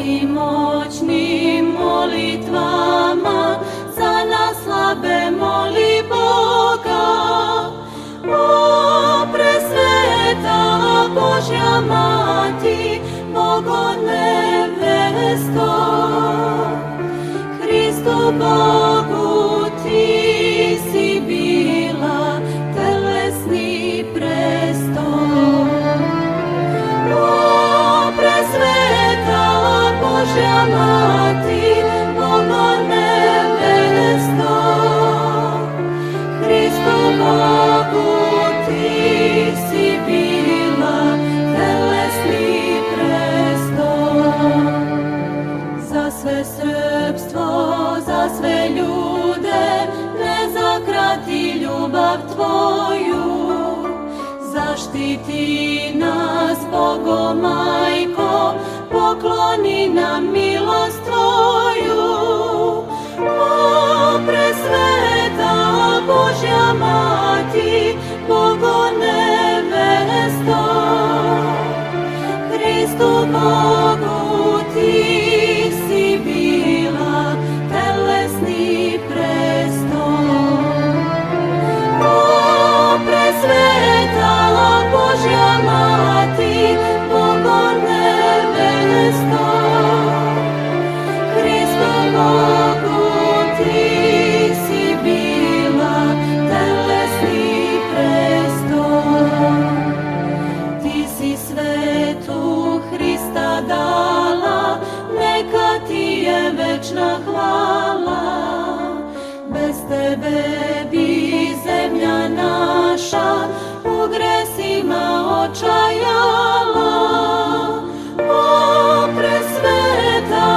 Tvojim moćnim molitvama za nas slabe moli Boga. O presveta Božja Mati, Bogo nevesto, Hristu Bogu ti si bila telesni prestol. O presveta Božja Mati, Bogo nevesto, Hristu Bogu ti si bila telesni prestol. Za sve srpstvo, za sve ljude, ne zakrati ljubav Tvoju. Zaštiti nas, Bogo Majko, pokloni nam milost Tvoju. O presveta Božja Mati, Bogo nevesto, Hristu Bogu ti si bila telesni prestol. O presveta Božja Mati, Bogo nevesto, Hristu Bogu ti si bila telesni prestol. Ti si svetu Hrista dala, neka ti je večna hvala. Bez tebe bi zemlja naša u gresima očajala. O presveta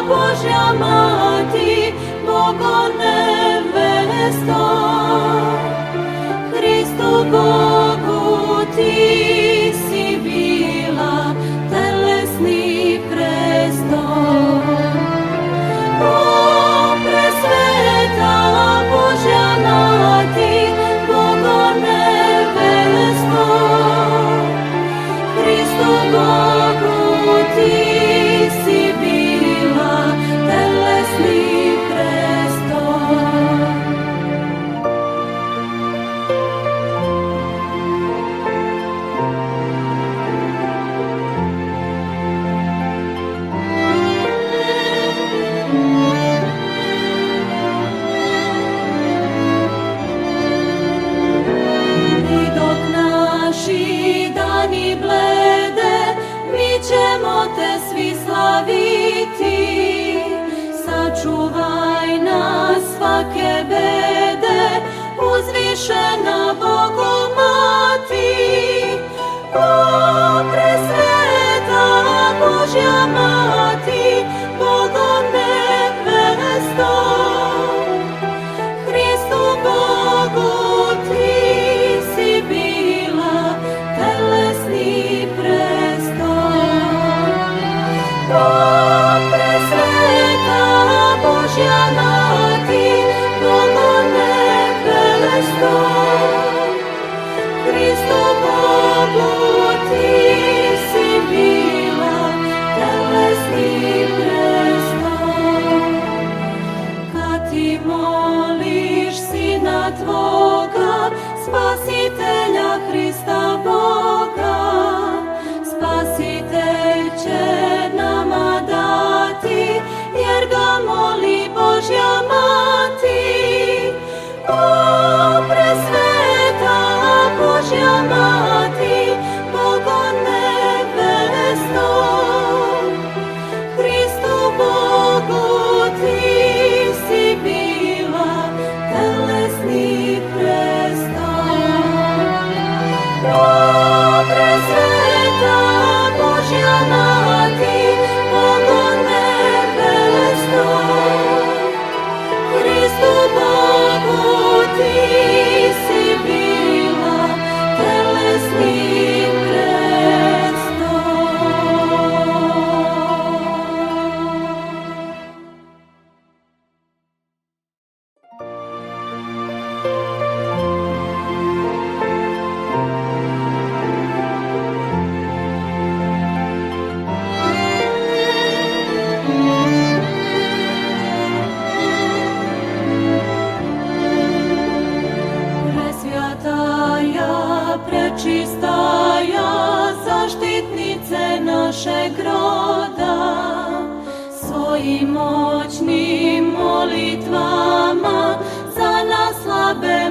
Božja Mati, Bogo nevesto, Hristu Bogu ti si bila telesni prestol. O presveta Božja Mati, Bogo nevesto, Hristu Bogu ti si bila telesni prestol. I dok naši dani blede, mi ćemo te svi slaviti. Sačuvaj nas svake bede, uzvišena Bogo Mati. O presveta Božja Mati, Bogo nevesto, Hristu Bogu ti si bila telesni prestol. O presveta Božja Mati, Bogo nevesto, Hristu Bogu ti si bila telesni prestol. Kad ti moliš Sina Tvoga, Spasitelja Hrista Boga, Spasitelj će nama dati, jer ga moli Božja Mati. O presveta Božja Mati, Bogo nevesto, Hristu Bogu ti si bila telesni prestol. O presveta Božja Mati, Bogo nevesto, Hristu Bogu ti si bila telesni prestol. Твоим мощним молитвама за нас слабе